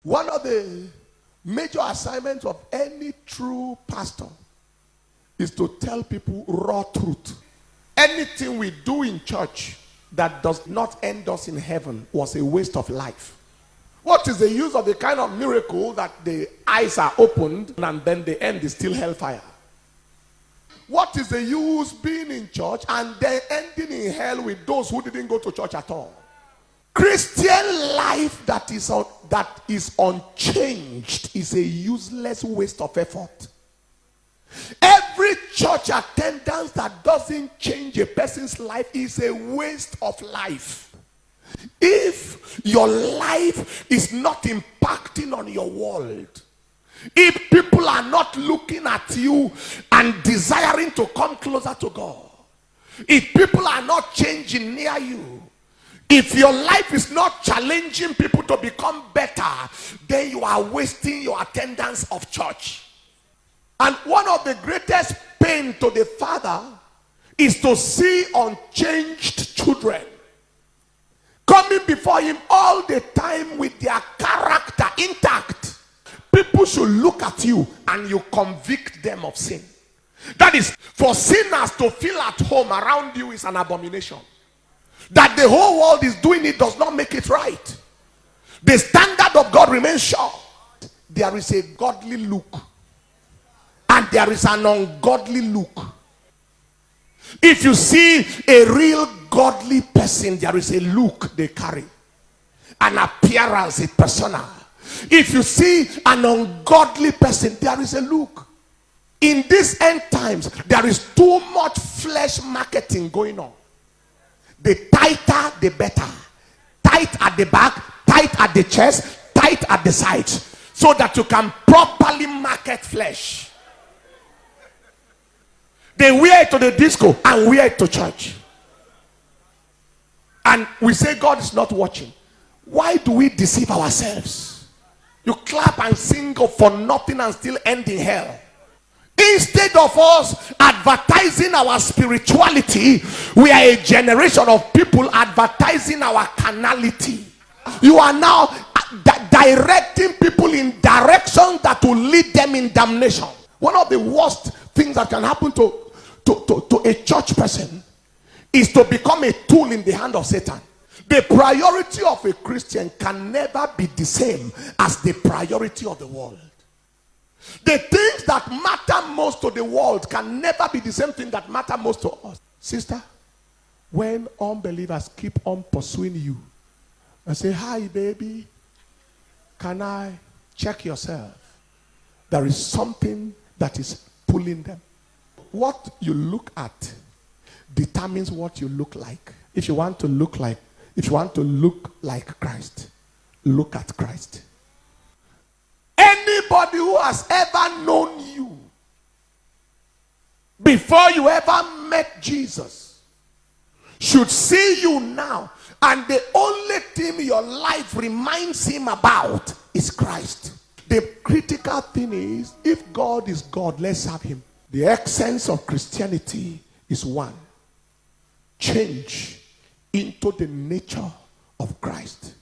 One of the major assignments of any true pastor is to tell people raw truth. Anything we do in church that does not end us in heaven was a waste of life. What is the use of the kind of miracle that the eyes are opened and then the end is still hellfire? What is the use being in church and then ending in hell with those who didn't go to church at all? Christian life that is unchanged is a useless waste of effort. Every church attendance that doesn't change a person's life is a waste of life. If your life is not impacting on your world, if people are not looking at you and desiring to come closer to God, if people are not changing near you, if your life is not challenging people to become better, then you are wasting your attendance of church. And one of the greatest pain to the father is to see unchanged children coming before him all the time with their character intact. People should look at you and you convict them of sin. That is, for sinners to feel at home around you is an abomination. That the whole world is doing it does not make it right. The standard of God remains sure. There is a godly look and there is an ungodly look. If you see a real godly person, there is a look they carry, an appearance is personal. If you see an ungodly person, there is a look. In these end times, there is too much flesh marketing going on. The tighter, the better. Tight at the back, tight at the chest, tight at the sides, so that you can properly market flesh. They wear it to the disco and wear it to church. And we say God is not watching. Why do we deceive ourselves? You clap and sing for nothing and still end in hell. Instead of us advertising our spirituality, we are a generation of people advertising our carnality. You are now directing people in directions that will lead them in damnation. One of the worst things that can happen to a church person is to become a tool in the hand of Satan. The priority of a Christian can never be the same as the priority of the world. The things that matter most to the world can never be the same thing that matter most to us. Sister, when unbelievers keep on pursuing you and say, "Hi baby, can I check yourself?" There is something that is pulling them. What you look at determines what you look like. If you want to look like Christ, look at Christ. Anybody who has ever known you before you ever met Jesus should see you now, and the only thing your life reminds him about is Christ. The critical thing is, if God is God, let's have him. The essence of Christianity is one: change into the nature of Christ.